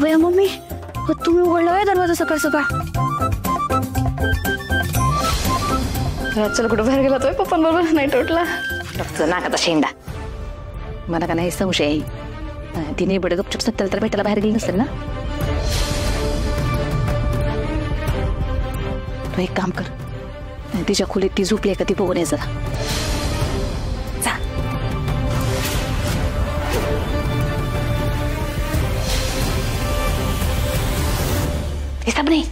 भैया मम्मी तुम्ही उघडला दरवाजा सकाळ सकाळ. चल कुठं बाहेर गेला तो पप्पांबरोबर नाही टोटला नाकाचा शेंडा. मला का नाही संशय आहे तिने बडे गपचूप सत्याला तर भेटायला बाहेर गेली नसेल ना. तू एक काम कर तिच्या खोलीत ती झोपली आहे का ती बघून ये जरा. सब नहीं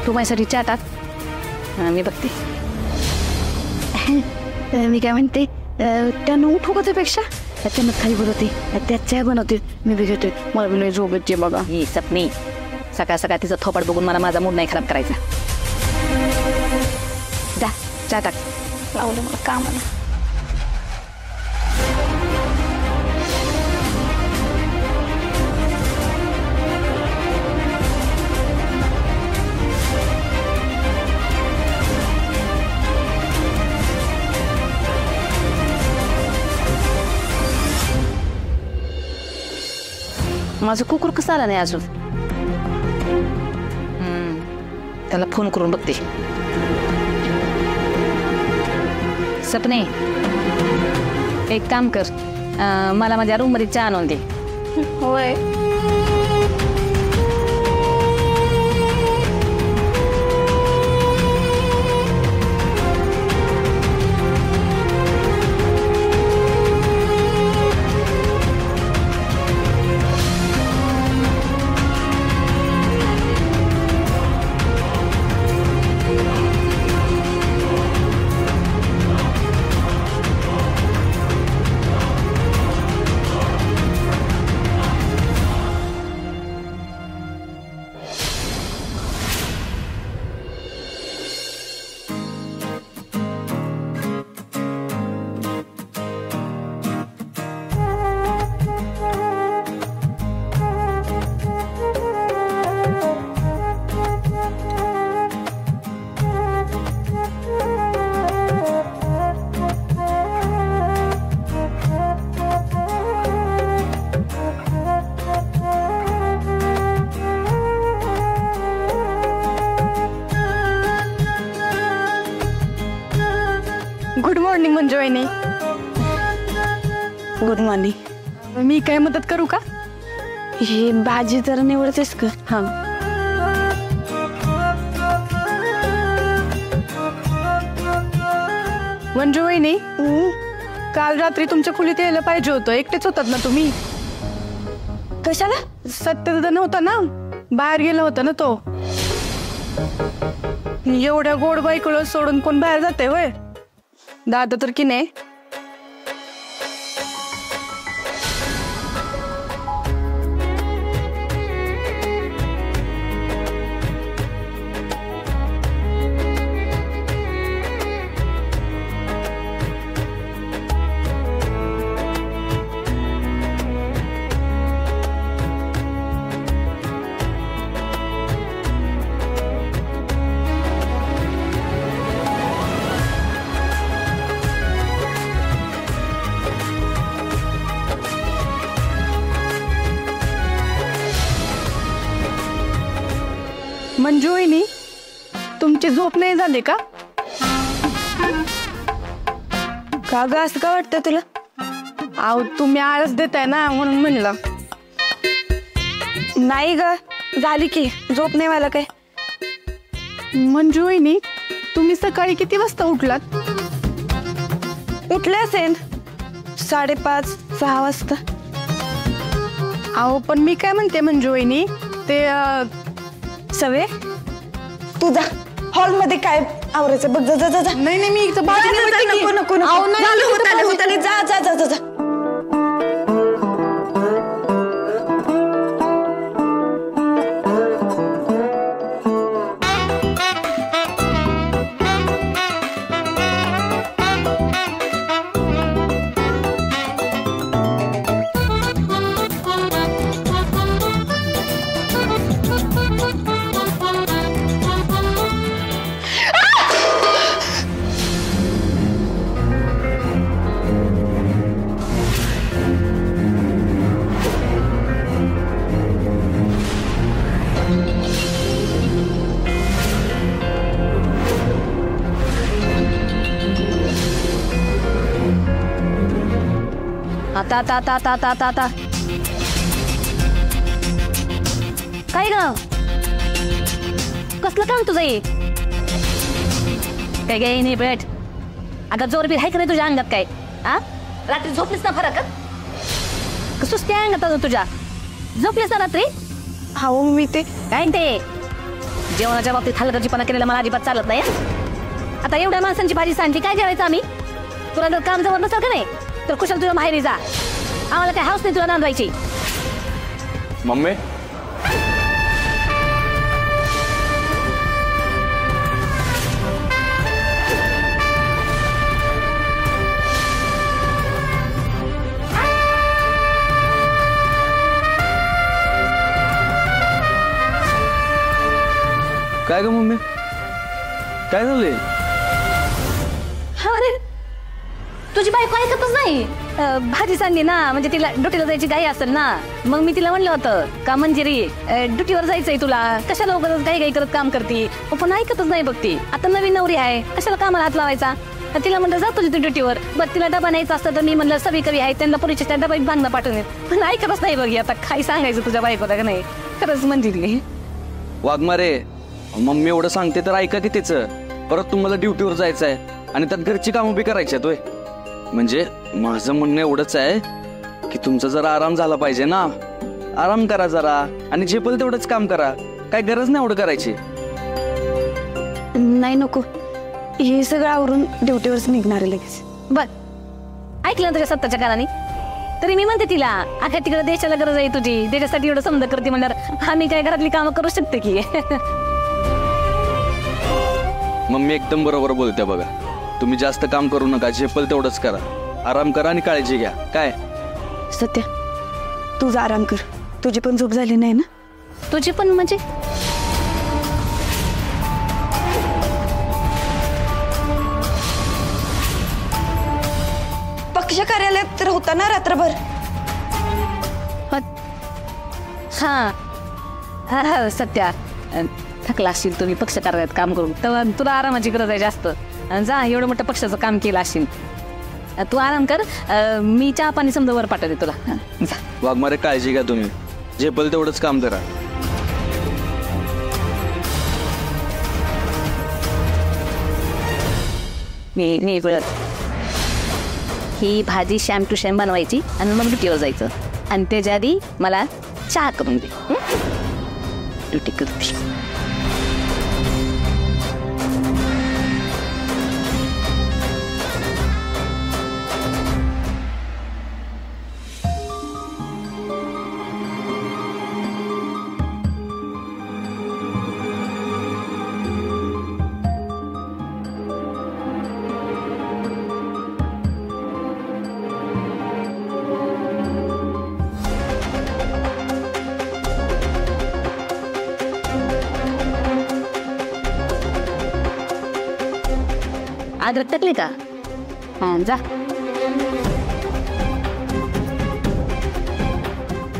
तू माझ्यासाठी चहा टाक मी बघते. मी काय म्हणते त्यानं उठू का त्यापेक्षा त्यानं खाली बोलवते त्यात चहा बनवते मी बी घेते. मला बी नाही झोप येते बघा. ही सपनी सकाळ सकाळ तिचा थोपाट बघून मला माझा मूड नाही खराब करायचा. जा चहा टाक लावलं मला काम आलं. माझं कुकर कसं आला नाही अजून. त्याला फोन करून बघते. सपने एक काम कर मला माझ्या रूम मध्ये चहा आणून दे. होय गुड मॉर्निंग मंजू वहिनी. Good morning. मी काय मदत करू का. ही भाजी जरा निवडतेस का. हा मंजू वहिनी काल रात्री तुमच्या खोलीत यायला पाहिजे होतं. एकटेच होतात ना तुम्ही. कशाला. सत्यदादा नव्हता ना बाहेर गेला होता ना तो. एवढ्या गोड बाईकडं सोडून कोण बाहेर जाते वय. दादा तर की नाही. मंजू वहिनी तुमची झोप नाही झाली का. का ग असं का वाटतं तुला. आहो तुम्ही आळस देताय ना म्हणून म्हणलं. नाही ग झाली की झोप नाही मला काय. मंजू वहिनी तुम्ही सकाळी किती वाजता उठलात. उठले असेल 5:30-6 वाजता. आहो पण मी काय म्हणते मंजू वहिनी ते सवे तू जा हॉल मध्ये काय आवरायचं बघ. जा जा जा. नाही नाही मी इथं नको नको नको. जा जा जा जा. आता आता आता आता आता आता आता काय ग कसलं काम तुझं हे काय काय नाही भेट अगं जोर बी आहे का नाही तुझ्या अंगात काय आ रात्री झोपलीस ना फरक सुस्ती आहे अंगात अजून तुझ्या झोपलीस ना रात्री हो मी ते काय ते जेवणाच्या बाबतीत हलगर्जीपणा केलेला मला अजिबात चालत नाही आता एवढ्या माणसांची भाजी सांडली काय करायचं आम्ही तुला जर काम जवळ नसेल का नाही तर कुशल तुझ्या माहेरी जा आम्हाला काय हाऊस नाही तुला नांदवायची मम्मी काय ग मम्मी काय झालंय अरे तुझी बायको ऐकतच नाही भाजी सांडली ना म्हणजे तिला ड्युटीला जायची घाई असेल ना मग मी तिला म्हणलं होतं का मंजिरी ड्युटीवर जायचंय तुला कशाला उगाच घाई करत काम करती पण ऐकतच नाही बघती आता नवीन नवरी आहे कशाला कामाला हात लावायचा तिला म्हणलं जा तुझी ड्युटीवर बरं तिला डबा न्यायचा असतं तर मी म्हणलं सभी कवी आहे त्यांना पुरीच्या डबा बांधणं पाठवून पण ऐकतच नाही बघी आता काय सांगायचं तुझ्या बायकोला का नाही खरंच मंजिरी वाघमारे मम्मी एवढं सांगते तर ऐका की तिचं परत तुम्हाला ड्युटीवर जायचं आहे आणि त्यात घरची कामं बी करायची आहेत म्हणजे माझं म्हणणं एवढंच आहे की तुमचा जरा आराम झाला पाहिजे ना आराम करा जरा आणि झेपल तेवढंच काम करा काय गरज नाही एवढं करायची नाही नको हे सगळं आवरून ड्युटीवरच निघणार आहे लगेच बर ऐकलं ना तुझ्या सत्ताच्या कानाने तरी मी म्हणते तिला अख्या तिकडे देशाला गरज आहे तुझी देशासाठी एवढं समजा करते म्हणल्यावर आम्ही काय घरातली कामं करू शकते की मम्मी एकदम बरोबर बोलते बघा तुम्ही जास्त काम करू नका झेपल तेवढंच करा आराम करा आणि काळजी घ्या काय सत्या तुझा आराम कर तुझी पण झोप झाली नाही ना तुझी पण म्हणजे पक्ष कार्यालयात तर होता ना रात्रभर हा सत्या थकला असशील तुम्ही पक्ष कार्यालयात काम करून तेव्हा तुला आरामाची गरज आहे जास्त जा एवढं मोठं पक्षाचं काम केलं असशील तू आराम कर मी चहा पाणी समजा वर पाठवते तुला जा वाघमारे काळजी घ्या तुम्ही झेपल तेवढंच काम करा मी कळत ही भाजी शॅम टू शॅम बनवायची आणि मग ड्युटीवर जायचं आणि त्याच्या आधी मला चहा करून दे ड्युटी करते अद्रक टाकली का हा जा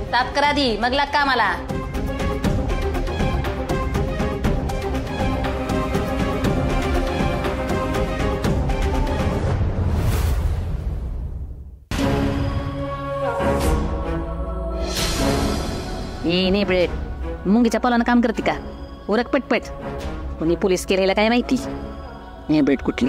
ताप करा दी मग लाग कामाला नाही ब्रेड मुंगीच्या पालानं काम करते का उरक पटपट कोणी पोलीस केलेला काय माहिती हे बेट कुठली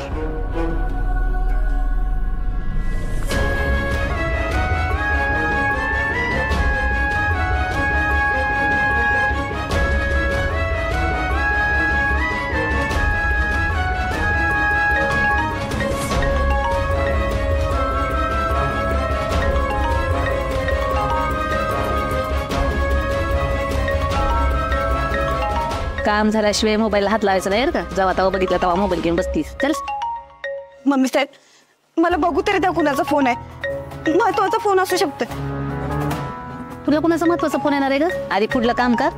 काम झाल्याशिवाय मोबाईलला हात लावायचा नाही का जेव्हा तेव्हा बघितला तेव्हा मोबाईल घेऊन बसतीस चल मम्मी साहेब मला बघू तरी त्या कुणाचा फोन आहे महत्वाचा फोन असू शकतो तुला कुणाचा महत्वाचा फोन येणार आहे ग आधी पुढलं काम कर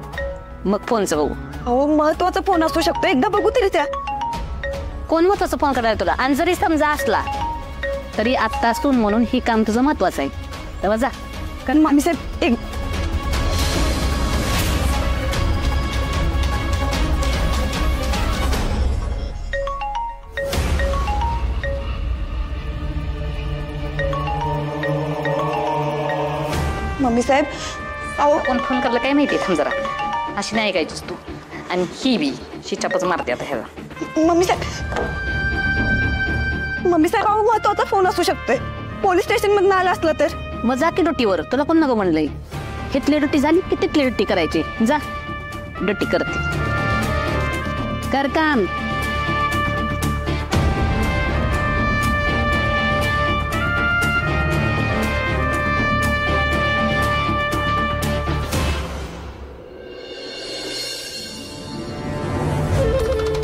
मग फोनचं बघू हो महत्वाचा फोन असू शकतो एकदा बघू तरी त्या कोण महत्वाचा फोन करणार तुला आणि जरी समजा असला तरी आत्ता सून म्हणून ही काम तुझं महत्वाचं आहे तेव्हा जा कारण मम्मी साहेब एक मम्मी साहेब अहो कोण फोन करलं काय माहिती, थांब जरा. अशी नाही ऐकायचीस तू. आणि ही बी शिचापच मारते आता ह्याला. मम्मी साहेब अहो महत्वाचा फोन असू शकतोय. पोलीस स्टेशन मधून आला असला तर. मग जा की ड्युटीवर. तुला कोण नको म्हणलंय? हिथली ड्युटी झाली की तिथली ड्युटी करायची. जा ड्युटी करते. कर काम.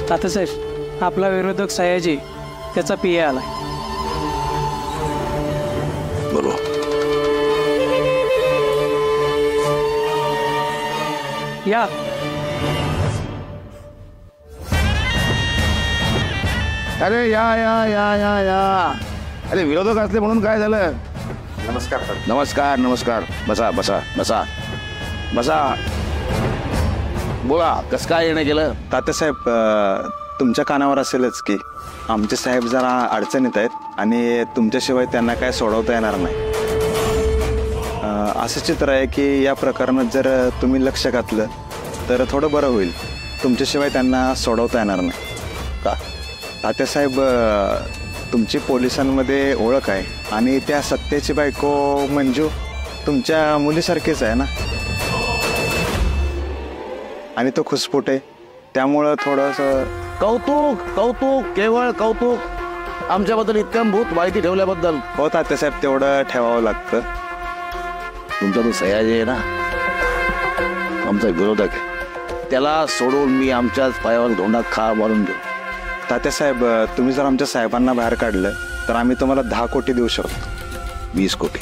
तात्यासाहेब, आपला विरोधक सयाजी त्याचा पीए आलाय. बरोबर. या. अरे या या या या या. अरे विरोधक असले म्हणून काय झालं? नमस्कार सर. नमस्कार नमस्कार. बसा बसा बसा बसा. बोला, कसं काय येणं केलं? तात्यासाहेब तुमच्या कानावर असेलच की आमचे साहेब जरा अडचणीत आहेत आणि तुमच्याशिवाय त्यांना काय सोडवता येणार नाही. असं चित्र आहे की या प्रकरणात जर तुम्ही लक्ष घातलं तर थोडं बरं होईल. तुमच्याशिवाय त्यांना सोडवता येणार नाही. का? तात्यासाहेब तुमची पोलिसांमध्ये ओळख आहे आणि त्या सत्याची बायको मंजू तुमच्या मुलीसारखीच आहे ना. आणि तो खुसफुट आहे, त्यामुळं थोडंसं कौतुक कौतुक केवळ कौतुक. आमच्याबद्दल इत्थंभूत माहिती ठेवल्याबद्दल. हो तात्यासाहेब, तेवढं ठेवावं लागतं. तुमचा तो सयाजी आहे ना, आमचा विरोधक आहे. त्याला सोडून मी आमच्याच पायावर धोंडा खा मारून देऊ. तात्यासाहेब तुम्ही जर आमच्या साहेबांना बाहेर काढलं तर आम्ही तुम्हाला 10 कोटी देऊ शकतो. 20 कोटी.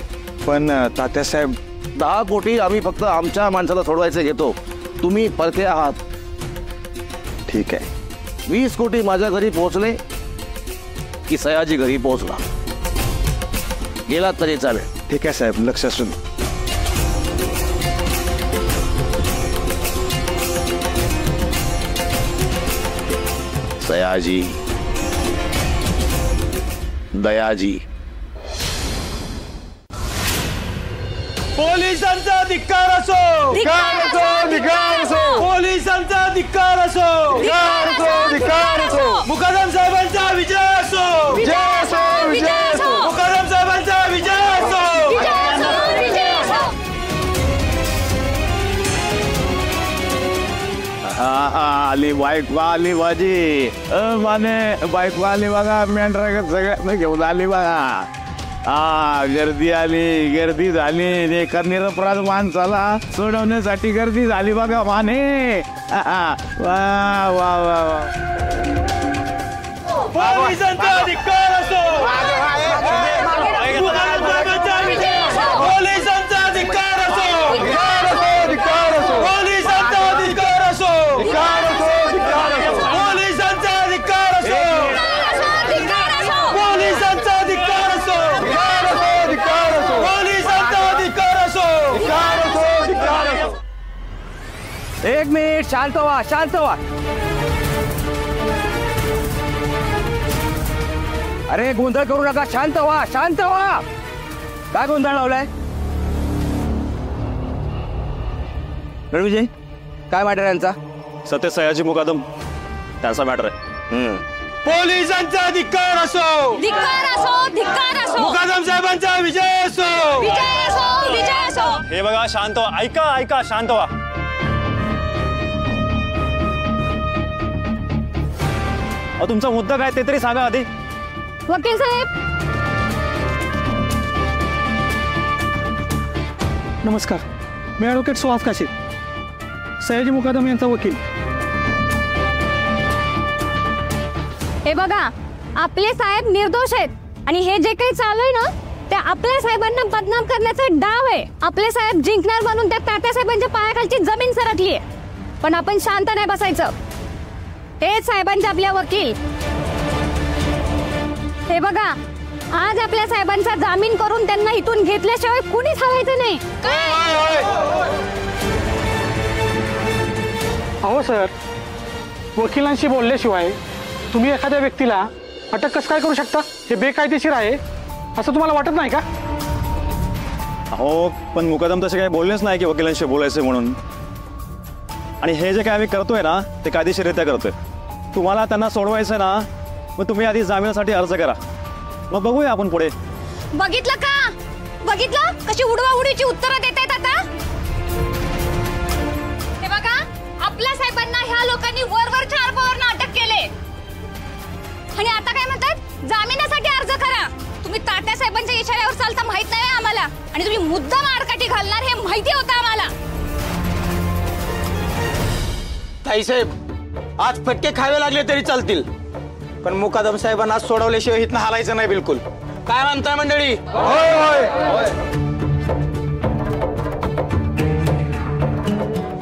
पण तात्यासाहेब 10 कोटी आम्ही फक्त आमच्या माणसाला सोडवायचे घेतो. तुम्ही परके आहात. ठीक आहे. 20 कोटी माझ्या घरी पोहोचले की सयाजी घरी पोहोचला. गेला तरी चालेल. ठीक आहे साहेब, लक्ष असू दे. सयाजी, दयाजी. पोलिसांचा धिक्कार असो, धिक्कार असो, धिक्कार असो. पोलिसांचा धिक्कार असो, धिक्कार असो, धिक्कार असो. मुकादम साहेबांचा विजय असो, विजय असो, विजय असो. मुकादम साहेबांचा विजय असो. विजय असो, विजय असो. आली बाईक आली माझी. माने बाईक आली बघा. मेंढरा सगळ्यांना घेऊन आली बघा. गर्दी आली, गर्दी झाली. एका निरपराध माणसाला सोडवण्यासाठी गर्दी झाली बघा माने. वा वा वा वा. पोलिसांचा धिक्कार असो, मुकादम साहेबांचा विजय असो. पोलिसांचा धिक्कार असो, पोलिसांचा धिक्कार असो, पोलिसांचा धिक्कार असो, पोलिसांचा धिक्कार असो, पोलिसांचा धिक्कार असो. एक मिनिट, शांत व्हा, शांत व्हा. अरे गोंधळ करू नका, शांत व्हा, शांत व्हा. काय गोंधळ लावलाय? रणविजय, काय मॅटर यांचा? सत्य सयाजी मुकादम त्याचा मॅटर आहे. पोलिसांचा धिक्कार असो, धिक्कार असो, धिक्कार असो. मुकादम साहेबांचा विजय असो. विजय असो, विजय असो. हे बघा, शांत व्हा. ऐका ऐका, शांत व्हा. तुमचा मुद्दा काय ते तरी सांगा आधी. वकील साहेब, नमस्कार, मी ॲडव्होकेट सुहास काशीद, सयाजी मुकादम यांचा वकील. हे बघा, आपले साहेब निर्दोष आहेत आणि हे जे काही चालू आहे ना ते आपल्या साहेबांना बदनाम करण्याचा डाव आहे. आपले साहेब जिंकणार म्हणून त्या तात्यासाहेबांच्या पायाखालची जमीन सरकली आहे. पण आपण शांत नाही बसायचं. हे साहेबांचे आपल्या वकील. हे बघा, आज आपल्या साहेबांचा जामीन करून त्यांना इथून घेतल्याशिवाय कुणीच हवायचं नाही. अहो सर, वकिलांशी बोलल्याशिवाय तुम्ही एखाद्या व्यक्तीला अटक कसं काय करू शकता? हे बेकायदेशीर आहे असं तुम्हाला वाटत नाही का? अहो पण मुकदम तसे काही बोललेच नाही की वकिलांशी बोलायचं म्हणून. आणि हे जे काय आम्ही करतोय ना ते कायदेशीररित्या करतोय. तुम्हाला त्यांना सोडवायचं ना मग तुम्ही आधी जामिनासाठी अर्ज करा, मग बघूया आपण पुढे. बघितलं का? बघितलं कशी उडवाउडीची उत्तरं देत आहेत आता. हे बघा, आपल्या साहेबांना ह्या लोकांनी वरवरच्या अर्भावरनं अटक केले आणि आता काय म्हणतात, जामिनासाठी अर्ज करा. तुम्ही तात्या साहेबांच्या इशाऱ्यावर चालता माहित नाही आम्हाला, आणि तुम्ही मुद्दाम आडकाठी घालणार हे माहिती होतं आम्हाला. ताईसाहेब आज फटके खावे लागले तरी चालतील, पण मुकादम साहेबांना सोडवल्याशिवाय इथनं हालायचं नाही बिलकुल. काय म्हणताय मंडळी?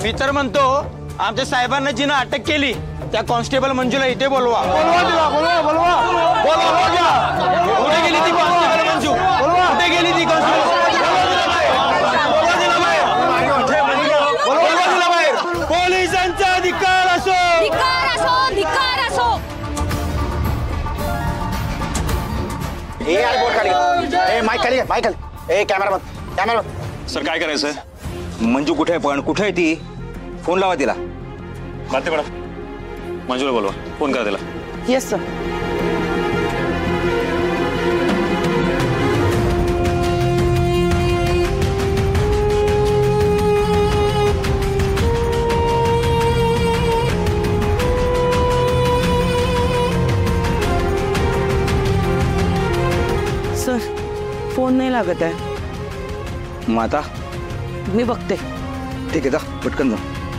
मी तर म्हणतो आमच्या साहेबांना जिनं अटक केली त्या कॉन्स्टेबल मंजूला इथे बोलवा. कुठे गेली ती कॉन्स्टेबल मंजू? कुठे गेली ती कॉन्स्टेबल? पोलिसांचा अधिकार असो, धिक्कार असो, धिक्कार असो. माईक खाली. ए कॅमेरामन. सर काय करायचं? मंजू कुठे आहे? पण कुठे आहे ती? फोन लावा तिला. मारते मॅडम, मंजूला बोलवा, फोन करा तिला. Yes sir. सर फोन नाही लागत आहे. माता मी बघते. ठीक आहे, जा पटकन जा.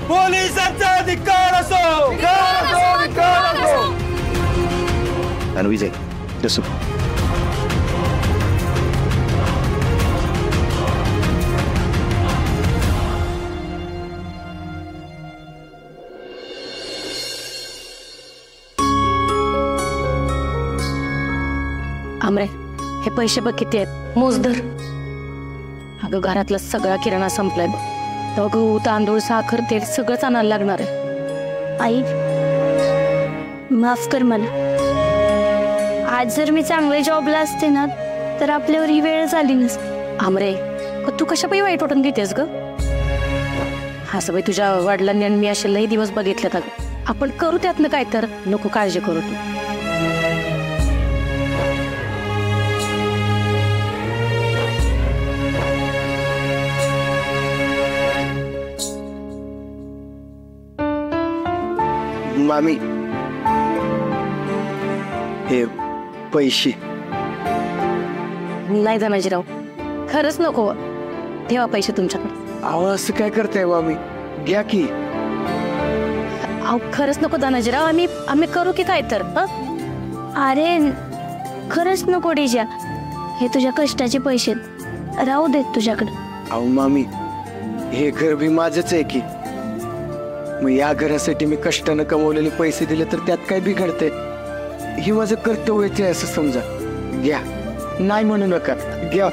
पोलिसांचा अधिकार असो, आणि विजय जसू आमरे, हे पैसे बघ किती आहेत, मोजधर. अगं घरातला सगळा किराणा संपलाय. गहू, तांदूळ, साखर, तेल सगळंच आणायला लागणार आहे. आई माफ कर मला. आज जर मी चांगले जॉबला असते ना तर आपल्यावर ही वेळ झाली नसती. आमरे, तू कशा पायी वाईट वाटून घेतेस ग? हा सवय तुझ्या वडिलांनी आणि मी असे लई दिवस बघितलेत. अगं आपण करू त्यातनं काय, तर नको काळजी करू तू. मामी हे पैसे नाही धनाजीराव, खरंच नको. ठेवा पैसे तुमच्याकडे. अहो असं काय करताय मामी? घ्या की. अहो खरंच नको धनाजीराव, आम्ही करू की काय तर. अरे खरंच नको डिजा, हे तुझ्या कष्टाचे पैसे राहू देत तुझ्याकडे. अहो मामी हे घर भी माझंच आहे की. मग या घरासाठी मी कष्टानं कमवलेले पैसे दिले तर त्यात काय बिघडते? ही माझं कर्तव्यच आहे असं समजा. घ्या, नाही म्हणू नका, घ्या.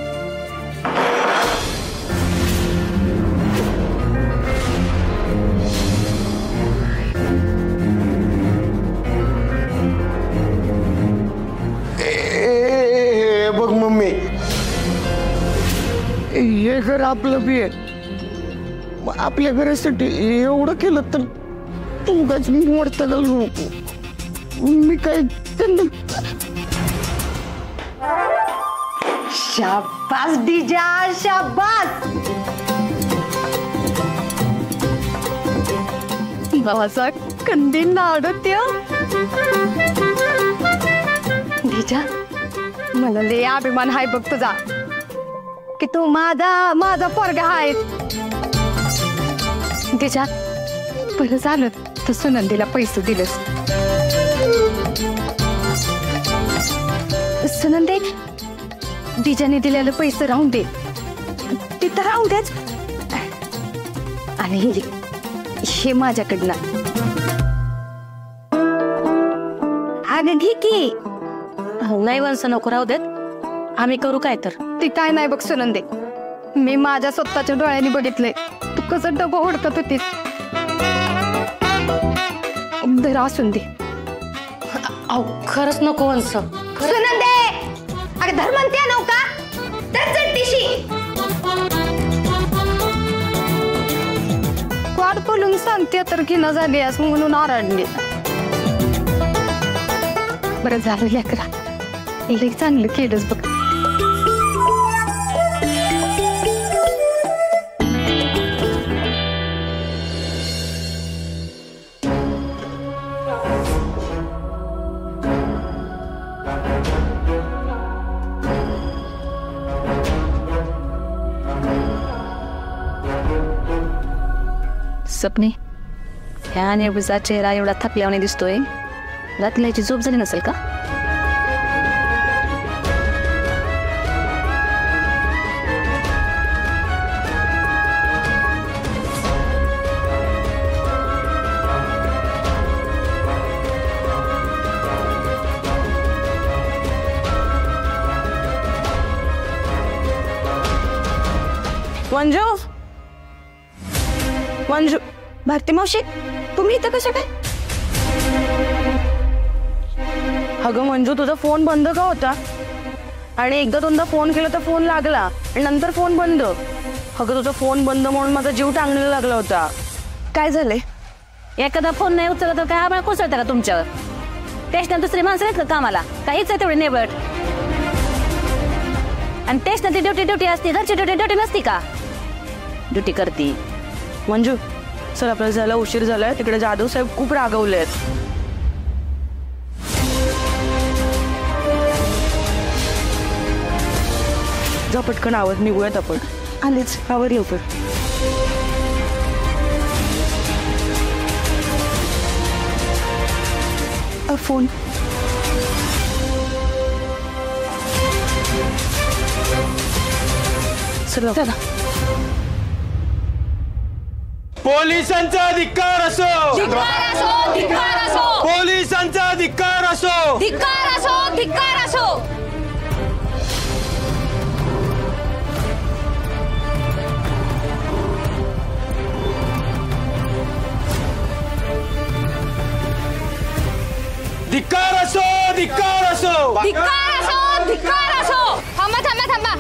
बघ मम्मी, हे घर आपलं बी आहे. आपल्या घरासाठी एवढं केलं तर तुमकाच मोडता घालू. मी काय त्यांना. शाबास डिजा, शाबास. भावाचा कंदी नाडत्य. डिजा, मला लय अभिमान हाय बघ तुझा की तू माझा पोरगा आहे. डिजा, पहिलं झालं तर सुनंदीला पैसे दिलेस. सुनंदे, डिजाने दिलेले पैसे राहून दे, तिथं राहून देच. आणि हे माझ्याकडनं. अगं घे की. नाही वंस नको, राहू देत. आम्ही करू काय तर. ती काय नाही बघ सुनंदे, मी माझ्या स्वतःच्या डोळ्यांनी बघितलंय तू कसं डबं ओढकत होतीस. जरा असून दे. अहो खरंच नको वंस. सुनंदे, अगं धर्मंत्या नव्हता तर चट्टीशी. सांगते तर की न झाली असं म्हणून आरडली. बरं झालं लेकरा, लई चांगलं केलंच बघ. सपने, ह्या नेहमीचा चेहरा एवढा थकल्याने दिसतोय. रात्रीला याची झोप झाली नसेल का? मंजू, मंजू, भारती मावशी, तुम्ही इथं कशा काय? अगं मंजू, तुझा फोन बंद का होता? आणि एकदा दोनदा फोन केला तर फोन लागला आणि नंतर फोन बंद. अगं तुझा फोन बंद म्हणून माझा जीव टांगणीला लागला होता. काय झालंय? एखादा फोन नाही उचलला तर काय आम्हाला कोसळतं का तुमच्यावर? त्याच्यानं दुसरी माणसं आहेत का कामाला? काहीच आहे तेवढे नेबट. आणि त्याच्यानं ती ड्युटी असते, घरची ड्युटी नसती का? ड्युटी करती. मंजू, सर आपल्याला झाला उशीर झालाय. तिकडे जाधव साहेब खूप रागवलेत. जा पटकन आवर, निघूयात आपण. आलेच, आवर लवकर. फोन चला. पोलिसांचा धिक्कार असो, पोलिसांचा धिक्कार असो, धिक्कार असो. धिक्कार असो, धिक्कार असो, धिक्कार असो. थांबा.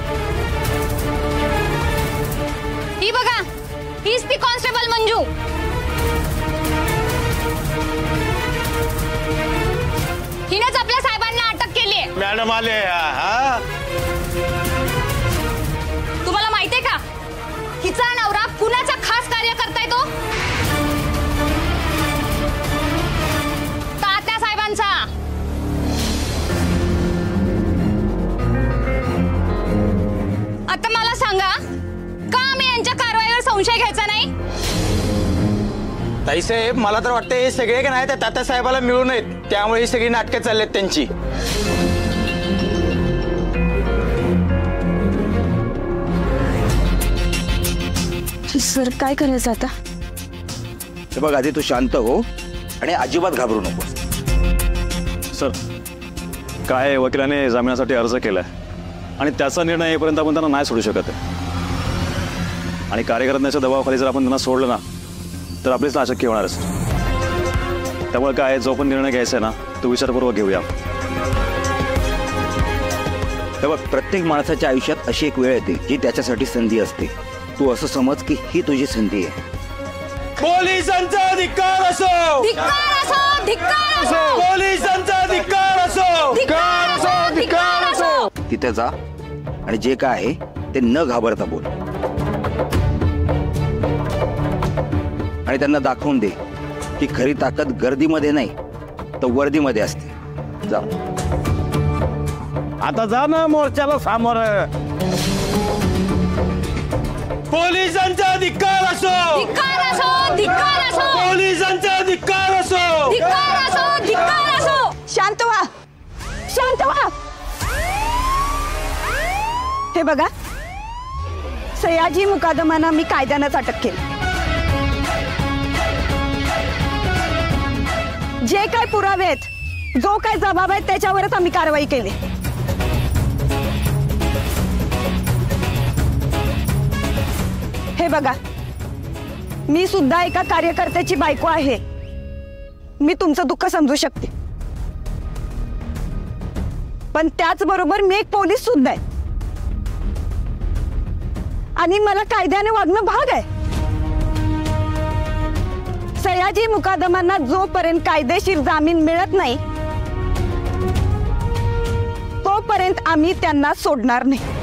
ही बघा, हीच ती कॉन्स्टेबल मंजू. हिनंच आपल्या साहेबांना अटक केली. मॅडम आले. तुम्हाला माहितीये का हिचा नवरा कुणाचा खास कार्यकर्ता आहे? तो तात्या साहेबांचा. आता मला सांगा, का आम्ही यांच्या कारवाईवर संशय घ्यायचा नाही? ताईसाहेब, मला तर वाटतं हे सगळे का नाही त्या तात्या साहेबाला मिळू नयेत, त्यामुळे ही सगळी नाटकं चाललेत त्यांची. सर काय करायचं आता? हे बघ, आधी तू शांत हो आणि अजिबात घाबरू नकोस. सर, काय वकिलाने जामिनासाठी अर्ज केलाय आणि त्याचा निर्णय येईपर्यंत आपण त्यांना नाही सोडू शकत आहे. आणि कार्यकर्त्यांच्या दबावाखाली जर आपण त्यांना सोडलं ना तर आपलीच नाशक्य होणारच. त्यामुळे काय, जो पण निर्णय घ्यायचा आहे ना तो विचारपूर्वक घेऊया. हे बघ, प्रत्येक माणसाच्या आयुष्यात अशी एक वेळ येते जी त्याच्यासाठी संधी असते. तू असं समज की ही तुझी संधी आहे. पोलिसांचा धिक्कार असो, पोलिसांचा धिक्कार असो. तिथे जा आणि जे काय आहे ते न घाबरता बोल आणि त्यांना दाखवून दे की खरी ताकद गर्दीमध्ये नाही तर वर्दीमध्ये असते. जा आता जा ना मोर्चाला सामोर. पोलिसांचा धिक्कार असो, पोलिसांचा धिक्कार असो. शांत व्हा. हे बघा, सयाजी मुकादमांना मी कायद्यानंच अटक केली. जे काय पुरावे आहेत, जो काय जबाब आहे त्याच्यावरच आम्ही कारवाई केली. हे बघा, मी सुद्धा एका कार्यकर्त्याची बायको आहे. मी तुमचं दुःख समजू शकते, पण त्याचबरोबर मी एक पोलीस सुद्धा आहे आणि मला कायद्याने वागणं भाग आहे. सयाजी मुकादमांना जोपर्यंत कायदेशीर जामीन मिळत नाही तोपर्यंत आम्ही त्यांना सोडणार नाही.